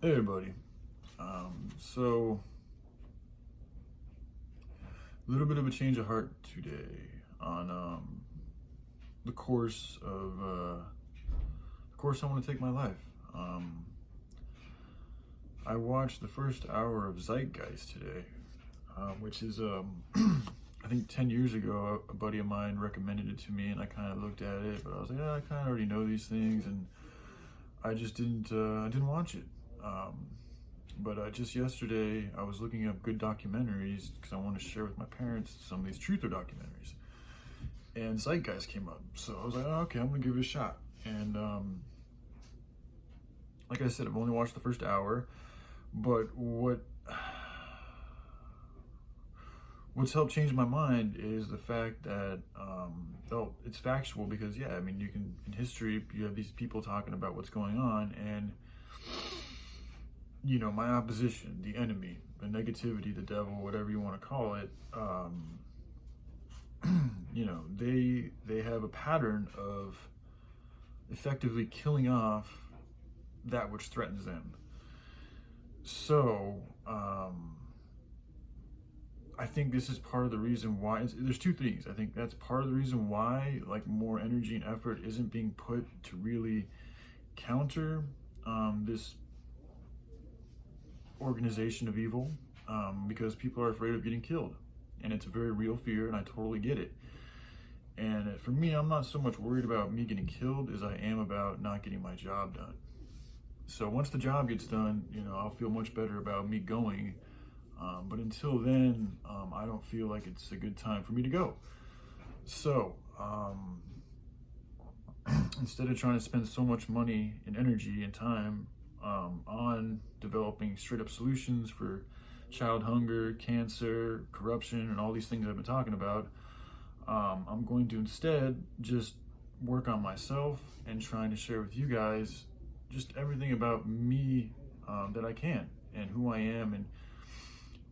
Hey everybody. So a little bit of a change of heart today on the course I want to take my life. I watched the first hour of Zeitgeist today, which is I think 10 years ago a buddy of mine recommended it to me, and I kind of looked at it, but I was like, I kind of already know these things, and I just didn't watch it. But just yesterday, I was looking up good documentaries because I want to share with my parents some of these truther documentaries. And Zeitgeist came up. So I was like, oh, okay, I'm going to give it a shot. And like I said, I've only watched the first hour. But what's helped change my mind is the fact that, it's factual because, yeah, I mean, you can, in history, you have these people talking about what's going on, and you know, my opposition, the enemy, the negativity, the devil, whatever you want to call it, you know, they have a pattern of effectively killing off that which threatens them. So, I think this is part of the reason why, there's two things. I think that's part of the reason why, like, more energy and effort isn't being put to really counter this organization of evil, because people are afraid of getting killed, and it's a very real fear, and I totally get it. And for me, I'm not so much worried about me getting killed as I am about not getting my job done. So once the job gets done, you know, I'll feel much better about me going, but until then, I don't feel like it's a good time for me to go. So instead of trying to spend so much money and energy and time on developing straight up solutions for child hunger, cancer, corruption, and all these things I've been talking about, I'm going to instead just work on myself and trying to share with you guys just everything about me that I can, and who I am, and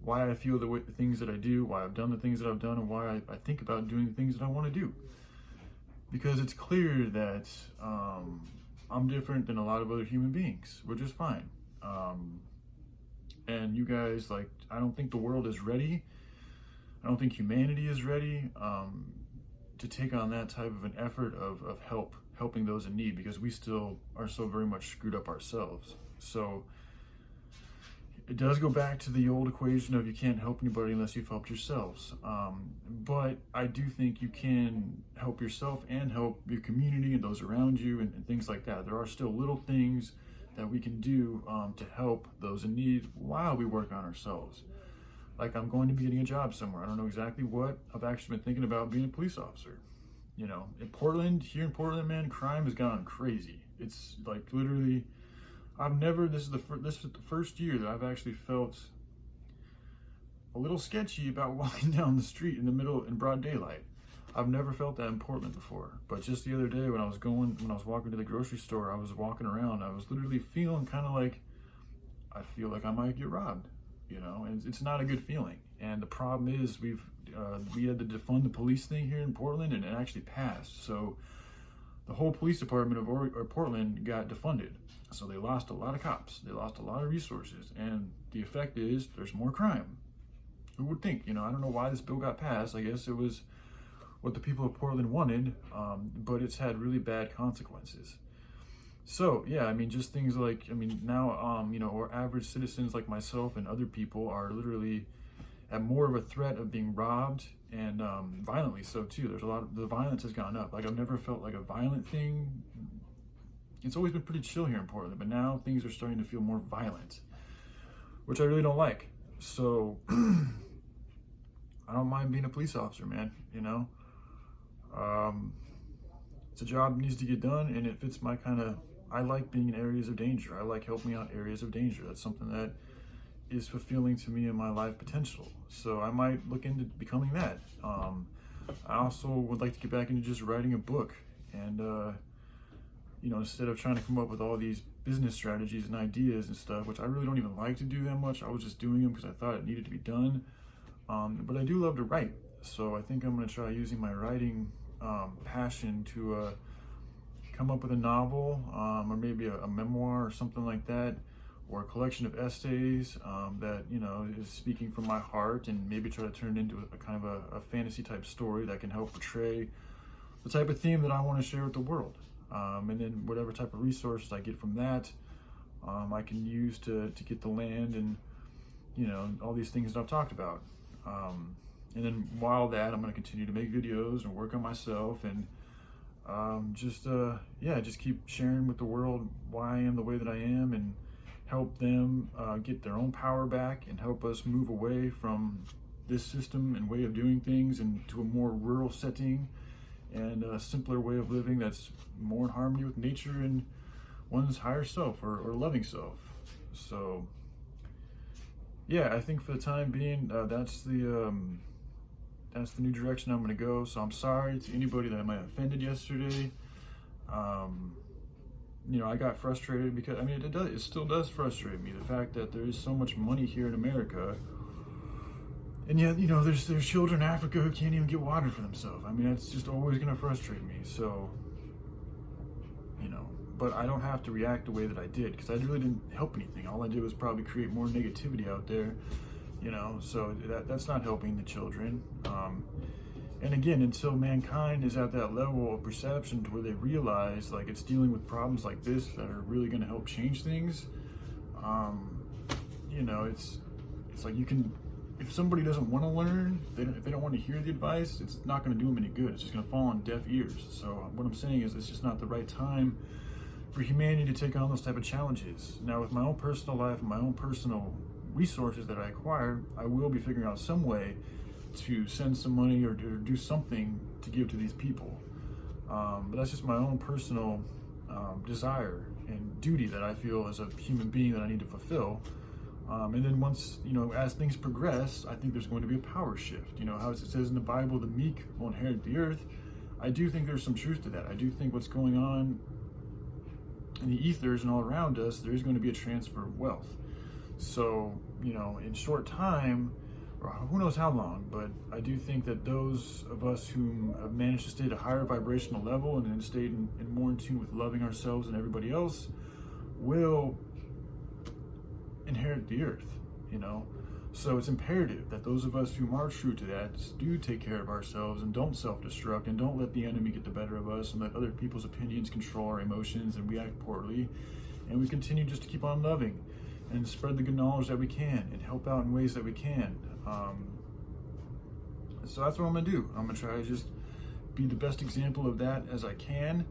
why I feel the things that I do, why I've done the things that I've done, and why I think about doing the things that I want to do. Because it's clear that I'm different than a lot of other human beings, which is fine. And you guys, like, I don't think the world is ready. I don't think humanity is ready to take on that type of an effort of helping those in need, because we still are so very much screwed up ourselves. So it does go back to the old equation of you can't help anybody unless you've helped yourselves. But I do think you can help yourself and help your community and those around you, and things like that. There are still little things that we can do to help those in need while we work on ourselves. Like, I'm going to be getting a job somewhere. I don't know exactly what. I've actually been thinking about being a police officer. You know, here in Portland, man, crime has gone crazy. It's like literally, this is the first year that I've actually felt a little sketchy about walking down the street in broad daylight. I've never felt that in Portland before. But just the other day when I was walking to the grocery store, I was walking around, I was literally feeling kind of like, I feel like I might get robbed, you know, and it's not a good feeling. And the problem is we had to defund the police thing here in Portland, and it actually passed. So the whole police department of Portland got defunded. So they lost a lot of cops, they lost a lot of resources, and the effect is there's more crime. Who would think? You know, I don't know why this bill got passed. I guess it was what the people of Portland wanted, but it's had really bad consequences. So yeah, I mean, just things like, I mean, now, you know, or average citizens like myself and other people are literally at more of a threat of being robbed, and violently so too. There's a lot of, the violence has gone up. Like, I've never felt like a violent thing. It's always been pretty chill here in Portland, but now things are starting to feel more violent, which I really don't like. So I don't mind being a police officer, man, you know. It's a job that needs to get done, and it fits my kind of, I like being in areas of danger. I like helping out areas of danger. That's something that is fulfilling to me in my life potential. So I might look into becoming that. I also would like to get back into just writing a book, and you know, instead of trying to come up with all these business strategies and ideas and stuff, which I really don't even like to do that much. I was just doing them because I thought it needed to be done. But I do love to write. So I think I'm going to try using my writing passion to come up with a novel, or maybe a memoir or something like that, or a collection of essays that, you know, is speaking from my heart, and maybe try to turn it into a kind of a fantasy type story that can help portray the type of theme that I want to share with the world. And then whatever type of resources I get from that, I can use to get the land and, you know, all these things that I've talked about. And then while that, I'm going to continue to make videos and work on myself, and just keep sharing with the world why I am the way that I am, and help them get their own power back, and help us move away from this system and way of doing things into a more rural setting and a simpler way of living that's more in harmony with nature and one's higher self, or loving self. So yeah, I think for the time being, that's the new direction I'm going to go. So I'm sorry to anybody that I might have offended yesterday. You know, I got frustrated because, I mean, it still does frustrate me, the fact that there is so much money here in America, and yet, you know, there's children in Africa who can't even get water for themselves. I mean, that's just always going to frustrate me. So, you know, but I don't have to react the way that I did, because I really didn't help anything. All I did was probably create more negativity out there, you know, so that's not helping the children. And again, until mankind is at that level of perception to where they realize, like, it's dealing with problems like this that are really going to help change things, you know, it's like, you can, if somebody doesn't want to learn, if they don't want to hear the advice, it's not going to do them any good. It's just going to fall on deaf ears. So what I'm saying is, it's just not the right time for humanity to take on those type of challenges. Now, with my own personal life and my own personal resources that I acquire, I will be figuring out some way to send some money or to do something to give to these people. But that's just my own personal desire and duty that I feel as a human being that I need to fulfill. And then once, you know, as things progress, I think there's going to be a power shift. You know, how it says in the Bible, the meek will inherit the earth. I do think there's some truth to that. I do think what's going on in the ethers and all around us, there's going to be a transfer of wealth. So, you know, in short time, or who knows how long, but I do think that those of us who have managed to stay at a higher vibrational level and then stayed in more in tune with loving ourselves and everybody else will inherit the earth, you know. So it's imperative that those of us who are true to that do take care of ourselves and don't self-destruct and don't let the enemy get the better of us and let other people's opinions control our emotions and we act poorly, and we continue just to keep on loving and spread the good knowledge that we can and help out in ways that we can. So that's what I'm gonna do. I'm gonna try to just be the best example of that as I can.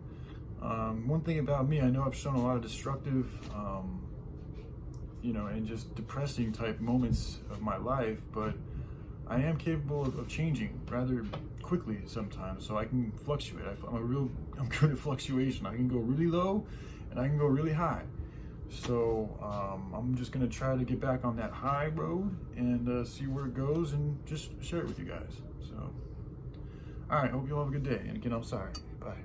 One thing about me, I know I've shown a lot of destructive, you know, and just depressing type moments of my life, but I am capable of changing rather quickly sometimes, so I can fluctuate. I'm good at fluctuation. I can go really low and I can go really high. So I'm just gonna try to get back on that high road and see where it goes and just share it with you guys. So, all right, hope you all have a good day. And again, I'm sorry. Bye.